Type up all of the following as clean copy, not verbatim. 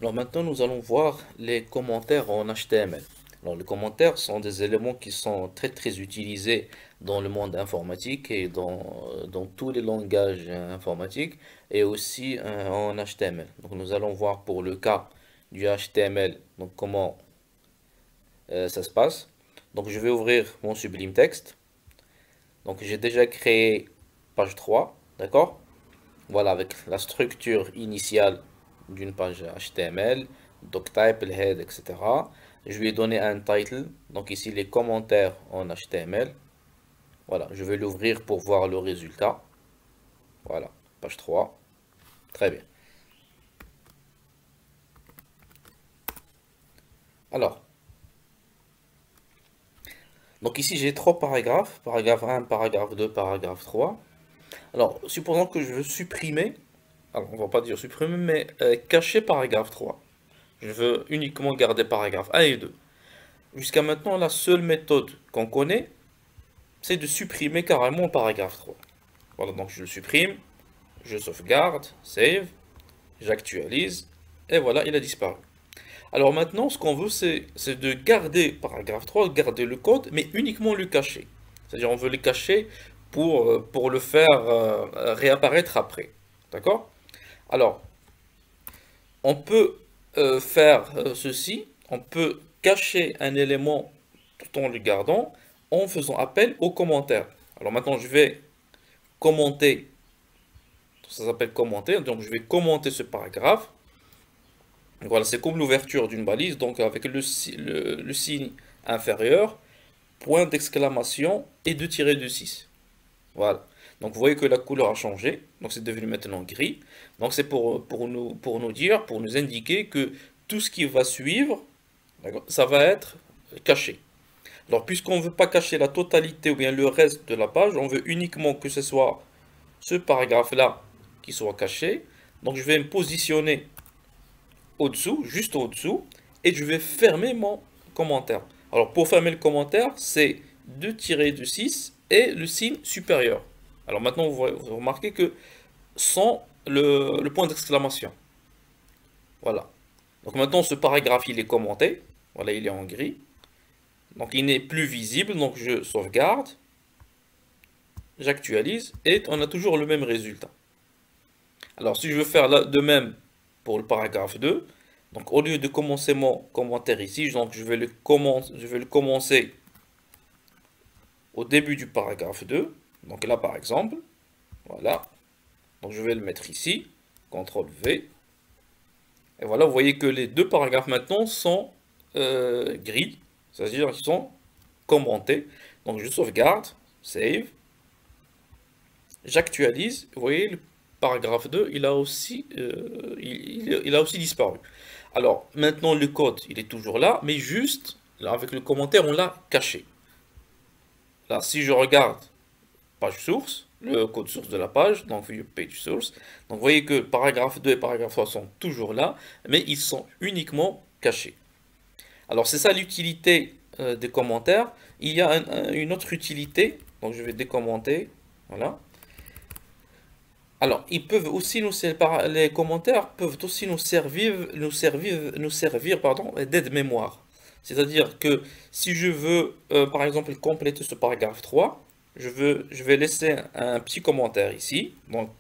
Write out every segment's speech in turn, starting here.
Alors maintenant, nous allons voir les commentaires en HTML. Alors les commentaires sont des éléments qui sont très utilisés dans le monde informatique et dans tous les langages informatiques et aussi en HTML. Donc nous allons voir pour le cas du HTML, donc comment ça se passe. Donc je vais ouvrir mon Sublime Text. Donc j'ai déjà créé page 3, d'accord? Voilà, avec la structure initiale d'une page HTML, doctype, le head, etc. Je lui ai donné un title, donc ici les commentaires en HTML. Voilà, je vais l'ouvrir pour voir le résultat. Voilà, page 3. Très bien. Alors, donc ici j'ai trois paragraphes, paragraphe 1, paragraphe 2, paragraphe 3. Alors, supposons que je veux supprimer, alors on va pas dire supprimer, mais cacher paragraphe 3. Je veux uniquement garder paragraphe 1 et 2. Jusqu'à maintenant, la seule méthode qu'on connaît, c'est de supprimer carrément le paragraphe 3. Voilà, donc je le supprime, je sauvegarde, save, j'actualise, et voilà, il a disparu. Alors maintenant, ce qu'on veut, c'est de garder paragraphe 3, garder le code, mais uniquement le cacher. C'est-à-dire, on veut le cacher pour le faire réapparaître après. D'accord? Alors, on peut faire ceci, on peut cacher un élément tout en le gardant en faisant appel aux commentaires. Alors maintenant, je vais commenter, ça s'appelle commenter, donc je vais commenter ce paragraphe. Voilà, c'est comme l'ouverture d'une balise, donc avec le signe inférieur, point d'exclamation et 2-6. Voilà. Donc vous voyez que la couleur a changé, donc c'est devenu maintenant gris. Donc c'est pour nous dire, pour nous indiquer que tout ce qui va suivre, ça va être caché. Alors puisqu'on ne veut pas cacher la totalité ou bien le reste de la page, on veut uniquement que ce soit ce paragraphe-là qui soit caché. Donc je vais me positionner au-dessous, juste au-dessous, et je vais fermer mon commentaire. Alors pour fermer le commentaire, c'est 2-6 et le signe supérieur. Alors maintenant, vous remarquez que sans le point d'exclamation. Voilà. Donc maintenant, ce paragraphe, il est commenté. Voilà, il est en gris. Donc il n'est plus visible, donc je sauvegarde, j'actualise, et on a toujours le même résultat. Alors si je veux faire de même pour le paragraphe 2, donc au lieu de commencer mon commentaire ici, donc je vais le commencer au début du paragraphe 2. Donc là par exemple, voilà. Donc je vais le mettre ici, CTRL V. Et voilà, vous voyez que les deux paragraphes maintenant sont gris, c'est-à-dire qu'ils sont commentés. Donc je sauvegarde, save, j'actualise. Vous voyez, le paragraphe 2, il a aussi disparu. Alors maintenant le code, il est toujours là, mais juste, là avec le commentaire, on l'a caché. Là, si je regarde page source, le code source de la page, donc view page source, donc vous voyez que paragraphe 2 et paragraphe 3 sont toujours là, mais ils sont uniquement cachés. Alors c'est ça l'utilité des commentaires. Il y a une autre utilité, donc je vais décommenter, voilà. Alors, ils peuvent aussi les commentaires peuvent aussi nous servir, pardon, d'aide-mémoire. C'est-à-dire que si je veux, par exemple, compléter ce paragraphe 3, je vais laisser un petit commentaire ici. Donc,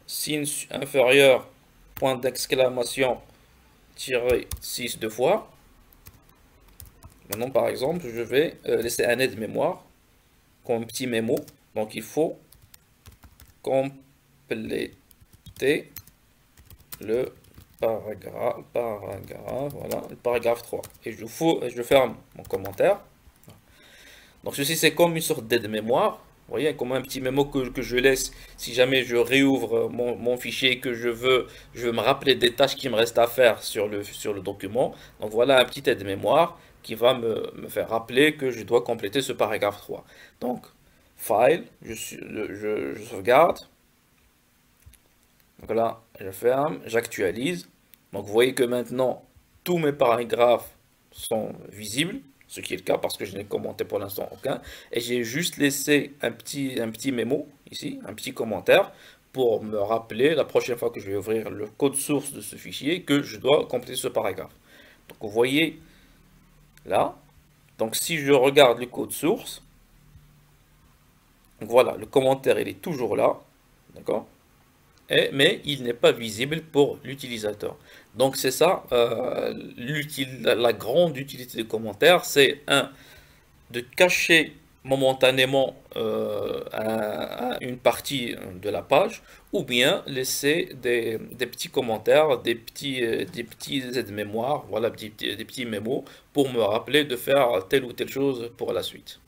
signe inférieur, point d'exclamation, tiré 6 deux fois. Maintenant, par exemple, je vais laisser un aide-mémoire comme petit mémo. Donc, il faut compléter le voilà, le paragraphe 3. Et je ferme mon commentaire. Donc ceci c'est comme une sorte d'aide-mémoire. Vous voyez, comme un petit mémo que je laisse si jamais je réouvre mon fichier et que je veux me rappeler des tâches qui me restent à faire sur le document. Donc voilà un petit aide-mémoire qui va me faire rappeler que je dois compléter ce paragraphe 3. Donc, File, je sauvegarde. Donc là, je ferme, j'actualise. Donc vous voyez que maintenant, tous mes paragraphes sont visibles, ce qui est le cas parce que je n'ai commenté pour l'instant aucun. Et j'ai juste laissé un petit mémo ici, un petit commentaire pour me rappeler la prochaine fois que je vais ouvrir le code source de ce fichier que je dois compléter ce paragraphe. Donc vous voyez là, donc si je regarde le code source, donc voilà, le commentaire il est toujours là, d'accord? Mais il n'est pas visible pour l'utilisateur. Donc c'est ça, la grande utilité des commentaires, c'est de cacher momentanément une partie de la page, ou bien laisser des petits commentaires, des petits aides-mémoire, voilà, des petits mémos, pour me rappeler de faire telle ou telle chose pour la suite.